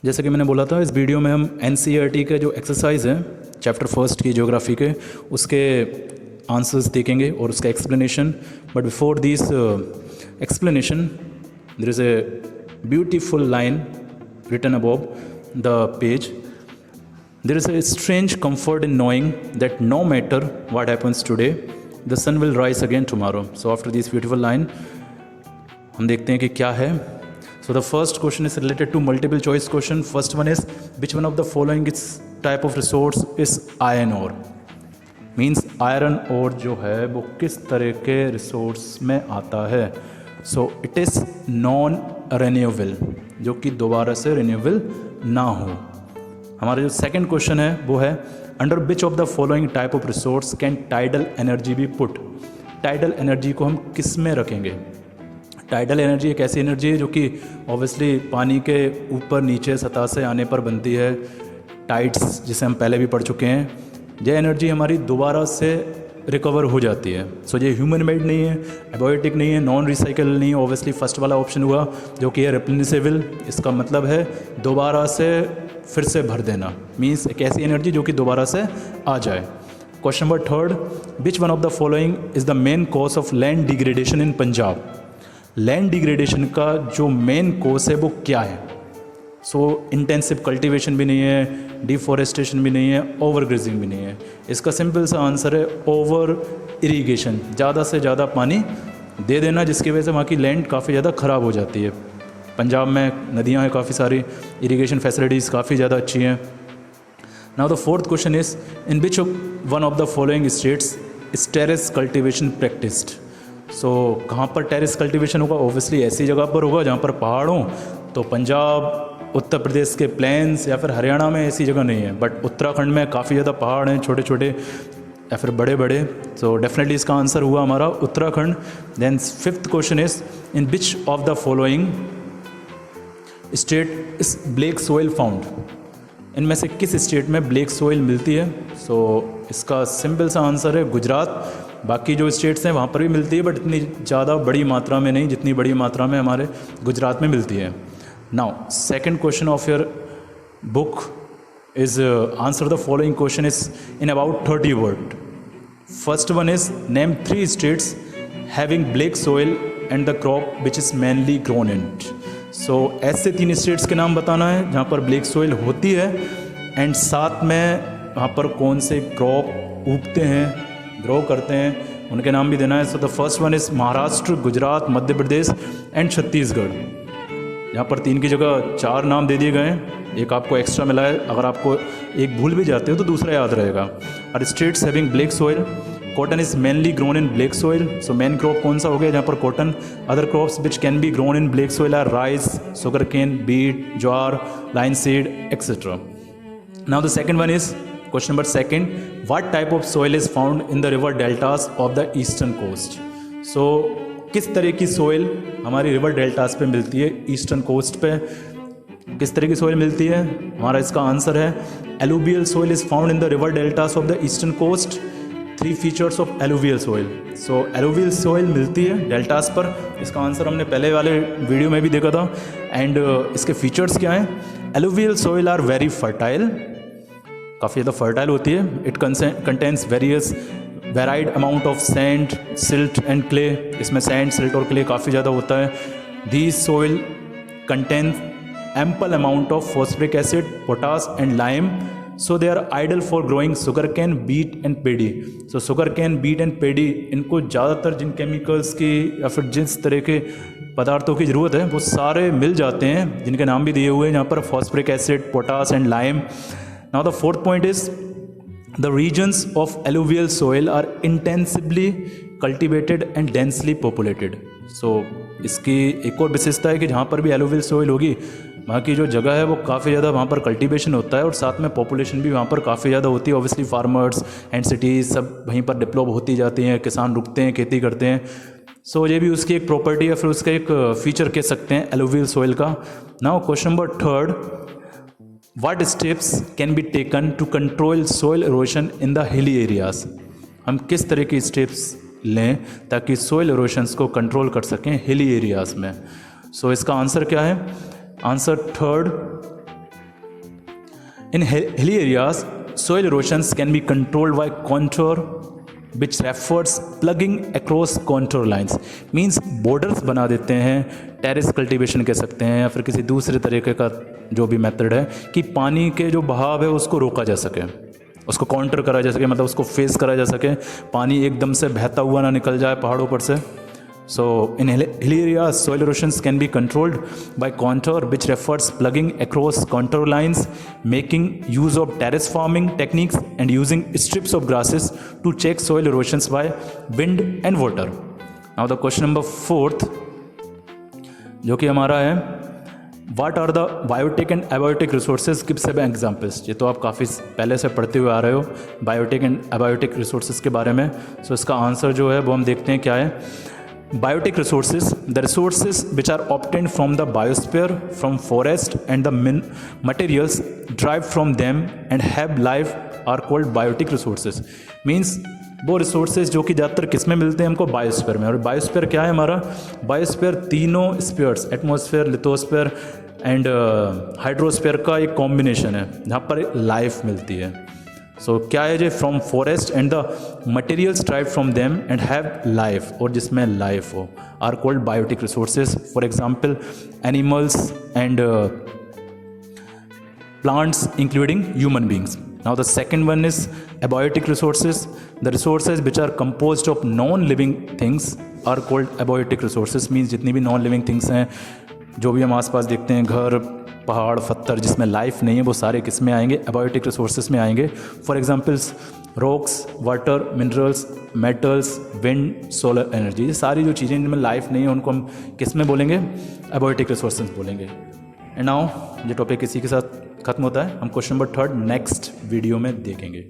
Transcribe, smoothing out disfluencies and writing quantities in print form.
जैसे कि मैंने बोला था, इस वीडियो में हम NCERT के जो एक्सरसाइज हैं चैप्टर फर्स्ट की ज्योग्राफी के, उसके आंसर्स देखेंगे और उसका explanation. But before this explanation there is a beautiful line written above the page. There is a strange comfort in knowing that no matter what happens today, the sun will rise again tomorrow. So after this beautiful line, हम देखते हैं कि क्या है. So the first question is related to multiple choice question. First one is, which one of the following is type of resource is iron ore? Means iron ore जो है वो किस तरह के रिसोर्स में आता है. So it is non renewable, जो कि दोबारा से रिन्यूएबल ना हो. हमारा जो सेकंड क्वेश्चन है वो है, under which of the following type of resource can tidal energy B put? Tidal energy को हम किस में रखेंगे? टाइडल एनर्जी एक ऐसी एनर्जी है जो कि ऑब्वियसली पानी के ऊपर नीचे सतह से आने पर बनती है. टाइड्स जिसे हम पहले भी पढ़ चुके हैं, यह एनर्जी हमारी दोबारा से रिकवर हो जाती है. सो ये ह्यूमन मेड नहीं है, एबोटिक नहीं है, नॉन रिसाइकल नहीं है. ऑब्वियसली फर्स्ट वाला ऑप्शन हुआ जो कि है रिप्लेनिसेबल. इसका मतलब है दोबारा से फिर से भर देना. मीन्स एक ऐसी एनर्जी जो कि दोबारा से आ जाए. Question number third, which one of the following is the main cause of land degradation in Punjab? Land degradation का जो मेन कॉज है वो क्या है? सो इंटेंसिव कल्टीवेशन भी नहीं है, डिफॉरेस्टेशन भी नहीं है, ओवर ग्रेजिंग भी नहीं है. इसका सिंपल सा आंसर है ओवर इरीगेशन. ज़्यादा से ज़्यादा पानी दे देना, जिसकी वजह से वहाँ की लैंड काफ़ी ज़्यादा ख़राब हो जाती है. पंजाब में नदियाँ हैं काफ़ी सारी, इरीगेशन फैसिलिटीज़ काफ़ी ज़्यादा अच्छी हैं. Now the fourth question is, in which one of the following states is terrace cultivation practised? So कहाँ पर टेरेस कल्टिवेशन होगा? ऑब्वियसली ऐसी जगह पर होगा जहाँ पर पहाड़ हों. तो पंजाब, उत्तर प्रदेश के प्लेन्स या फिर हरियाणा में ऐसी जगह नहीं है. बट उत्तराखंड में काफ़ी ज़्यादा पहाड़ हैं, छोटे छोटे या फिर बड़े बड़े. सो डेफिनेटली इसका आंसर हुआ हमारा Uttarakhand. Then fifth question is, in which of the following state is black soil found? इनमें से किस स्टेट में ब्लैक सोइल मिलती है? सो इसका सिंपल सा आंसर है गुजरात. बाकी जो स्टेट्स हैं वहाँ पर भी मिलती है, बट इतनी ज़्यादा बड़ी मात्रा में नहीं जितनी बड़ी मात्रा में हमारे गुजरात में मिलती है. Now, second question of your book is answer the following question is in about 30 words. First one is, name 3 states having black soil and the crop which is mainly grown in it. So ऐसे 3 states के नाम बताना है जहाँ पर black soil होती है, and साथ में वहाँ पर कौन से क्रॉप उगते हैं, ग्रो करते हैं, उनके नाम भी देना है. So the first one is Maharashtra, Gujarat, Madhya Pradesh and Chhattisgarh. यहाँ पर 3 की जगह 4 नाम दे दिए गए हैं, एक आपको एक्स्ट्रा मिला है. अगर आपको एक भूल भी जाते हो तो दूसरा याद रहेगा. और states having black soil, cotton is mainly grown in black soil. So main crop कौन सा हो गया जहाँ पर cotton? Other crops which can be grown in black soil are rice, sugar cane, beet, jowar, linseed etcetera. Now the second one is, question number second, what type of soil is found in the river deltas of the eastern coast? So किस तरह की soil हमारी river deltas पे मिलती है, eastern coast पे किस तरह की सोइल मिलती है? हमारा इसका आंसर है alluvial soil is found in the river deltas of the eastern coast. 3 features of alluvial soil. So alluvial soil मिलती है डेल्टास पर. इसका आंसर हमने पहले वाले वीडियो में भी देखा था. एंड इसके फीचर्स क्या हैं? Alluvial soil are very fertile, काफ़ी ज़्यादा फर्टाइल होती है. It contains various varied amount of sand, silt and clay. इसमें सैंड, सिल्ट और क्ले काफ़ी ज़्यादा होता है. These soil contain ample amount of phosphoric acid, potash and lime. So they are ideal for growing sugar cane, beet and paddy. So sugar cane, beet and paddy, इनको ज़्यादातर जिन chemicals की या फिर जिस तरह के पदार्थों की ज़रूरत है वो सारे मिल जाते हैं, जिनके नाम भी दिए हुए हैं यहाँ पर, phosphoric acid, potash and lime. Now the fourth point is, the regions of alluvial soil are intensively cultivated and densely populated. So इसकी एक और विशेषता है कि जहाँ पर भी alluvial soil होगी वहाँ की जो जगह है वो काफ़ी ज़्यादा वहाँ पर कल्टीवेशन होता है और साथ में पॉपुलेशन भी वहाँ पर काफ़ी ज़्यादा होती है. ऑब्वियसली फार्मर्स एंड सिटीज़ सब वहीं पर डेवलप होती जाती हैं, किसान रुकते हैं, खेती करते हैं. सो ये भी उसकी एक प्रॉपर्टी या फिर उसका एक फीचर कह सकते हैं alluvial soil का. Now question number third, What steps can be taken to control soil erosion in the hilly areas? हम किस तरह की स्टेप्स लें ताकि सोइल इरोशंस को कंट्रोल कर सकें हिली एरियाज़ में? सो इसका आंसर क्या है? Answer third, In hilly areas, soil erosions can be controlled by contour, which refers plugging across contour lines. Means borders बना देते हैं, टेरेस कल्टीवेशन कह सकते हैं, या फिर किसी दूसरे तरीके का जो भी मेथड है कि पानी के जो बहाव है उसको रोका जा सके, उसको काउंटर करा जा सके, मतलब उसको फेस करा जा सके, पानी एकदम से बहता हुआ ना निकल जाए पहाड़ों पर से. So in hilly areas, soil erosions can be controlled by contour, which refers plugging across contour lines, making use of terrace farming techniques, and using strips of grasses to check soil erosions by wind and water. Now the question number 4th, जो कि हमारा है, What are the biotic and abiotic resources? Give some examples. ये तो आप काफ़ी पहले से पढ़ते हुए आ रहे हो बायोटिक एंड एबायोटिक रिसोर्सेज के बारे में. सो इसका आंसर जो है वो हम देखते हैं क्या है. Biotic resources, the resources which are obtained from the biosphere, from forest, and the materials derived from them and have life are called biotic resources. Means वो रिसोर्सेज जो कि ज़्यादातर किस में मिलते हैं हमको, बायोस्फीयर में. और बायोस्फीयर क्या है हमारा, बायोस्फीयर तीनों spheres, atmosphere, lithosphere and hydrosphere का एक कॉम्बिनेशन है जहाँ पर लाइफ मिलती है. सो क्या है जो from forest and the materials drive from them and have life, और जिसमें लाइफ हो, are called biotic resources. For example animals and plants including human beings. Now the second one is abiotic resources. The resources which are composed of non-living things are called abiotic resources. Means जितनी भी non-living things हैं, जो भी हम आसपास देखते हैं, घर, पहाड़, पत्थर, जिसमें लाइफ नहीं है, वो सारे किस में आएंगे, abiotic resources में आएंगे. For examples rocks, water, minerals, metals, wind, solar energy, ये सारी जो चीज़ें जिनमें लाइफ नहीं है उनको हम किस में बोलेंगे, abiotic resources बोलेंगे. एंड नाउ ये टॉपिक इसी के साथ खत्म होता है. हम क्वेश्चन नंबर 3 नेक्स्ट वीडियो में देखेंगे.